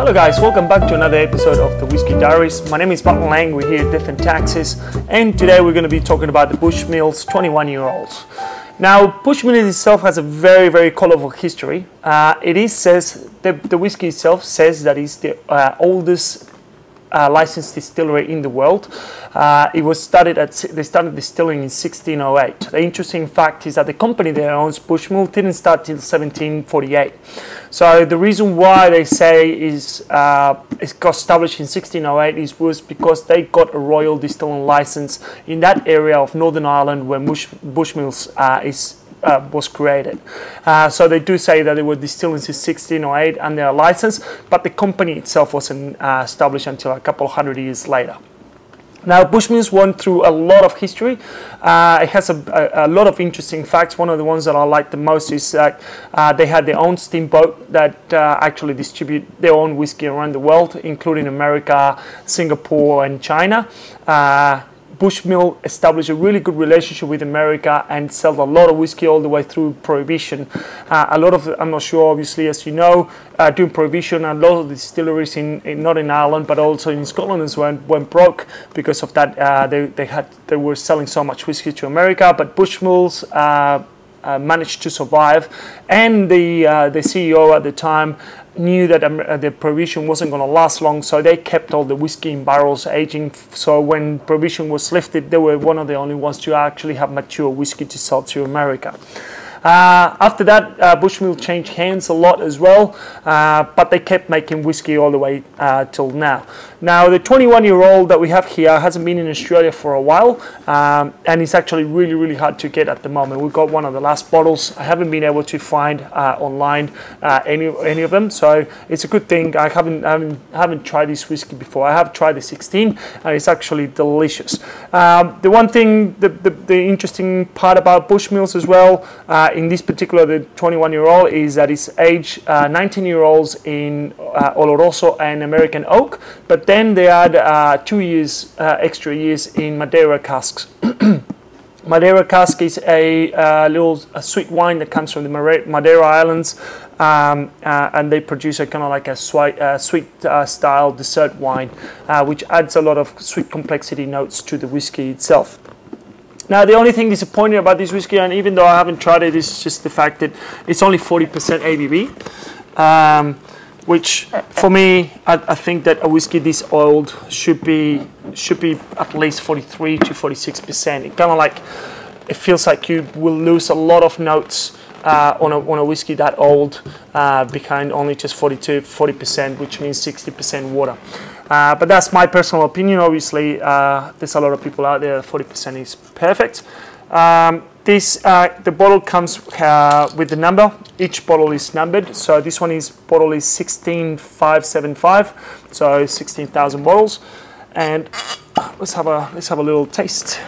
Hello guys, welcome back to another episode of the Whiskey Diaries. My name is Martin Lang, we're here at Death and Taxes, and today we're going to be talking about the Bushmills 21-year-olds. Now, Bushmills itself has a very colourful history. The whiskey itself says that it's the oldest licensed distillery in the world. They started distilling in 1608. The interesting fact is that the company that owns Bushmills didn't start till 1748. So the reason why they say it got established in 1608 was because they got a royal distilling license in that area of Northern Ireland where Bushmills was created. So they do say that they were distilling since 1608 and their license, but the company itself wasn't established until a couple of hundred years later. Now, Bushmills went through a lot of history. It has a lot of interesting facts. One of the ones that I like the most is that they had their own steamboat that actually distribute their own whiskey around the world, including America, Singapore, and China. Bushmill established a really good relationship with America and sold a lot of whiskey all the way through Prohibition. I'm not sure, obviously, as you know, during Prohibition, a lot of the distilleries not in Ireland but also in Scotland as well went broke because of that. They were selling so much whiskey to America, but Bushmills managed to survive, and the CEO at the time knew that the Prohibition wasn't going to last long, so they kept all the whiskey in barrels aging. So when Prohibition was lifted, they were one of the only ones to actually have mature whiskey to sell to America. After that, Bushmills changed hands a lot as well, but they kept making whiskey all the way till now. Now, the 21-year-old that we have here hasn't been in Australia for a while, and it's actually really hard to get at the moment. We've got one of the last bottles. I haven't been able to find online any of them, so it's a good thing. I haven't tried this whiskey before. I have tried the 16, and it's actually delicious. The one thing, the interesting part about Bushmills as well, in this particular, the 21-year-old, is that it's aged 19-year-olds in Oloroso and American oak, but then they add 2 years, extra years in Madeira casks. Madeira cask is a sweet wine that comes from the Madeira Islands, and they produce a kind of like a sweet style dessert wine, which adds a lot of sweet complexity notes to the whiskey itself. Now, the only thing disappointing about this whiskey, and even though I haven't tried it, is just the fact that it's only 40% ABV, which for me, I think that a whiskey this old should be at least 43 to 46%. It kind of like, it feels like you will lose a lot of notes on a whiskey that old behind only just 40%, which means 60% water. But that's my personal opinion. Obviously, there's a lot of people out there that 40% is perfect. The bottle comes with the number. Each bottle is numbered. So this bottle is 16575. So 16,000 bottles. And let's have a little taste.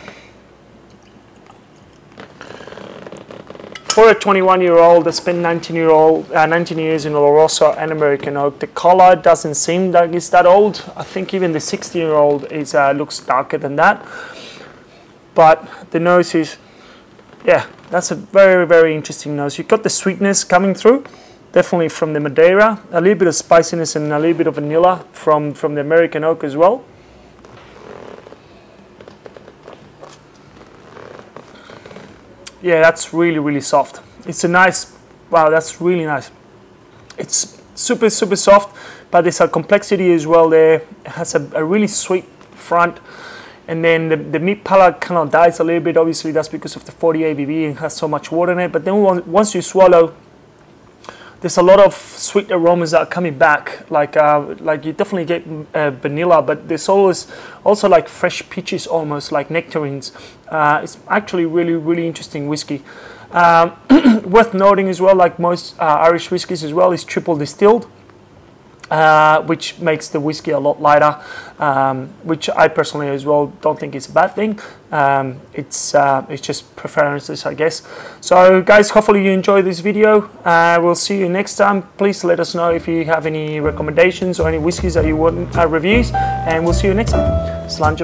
For a 21-year-old that spent 19 years in Oloroso and American oak, the color doesn't seem like it's that old. I think even the 16-year-old looks darker than that. But the nose is, yeah, that's a very interesting nose. You've got the sweetness coming through, definitely from the Madeira, a little bit of spiciness and a little bit of vanilla from the American oak as well. Yeah, that's really soft. It's a nice, wow, that's really nice. It's super soft, but there's a complexity as well there. It has a really sweet front, and then the meat palate kind of dies a little bit. Obviously, that's because of the 40 ABV and has so much water in it. But then once you swallow, there's a lot of sweet aromas that are coming back. Like you definitely get vanilla, but there's also like fresh peaches, almost like nectarines. It's actually really interesting whiskey. Worth noting as well, like most Irish whiskies as well, is triple distilled, which makes the whiskey a lot lighter, which I personally as well don't think is a bad thing. It's just preferences, I guess. So guys, hopefully you enjoyed this video. We'll see you next time. Please let us know if you have any recommendations or any whiskies that you want reviews, and we'll see you next time. Slán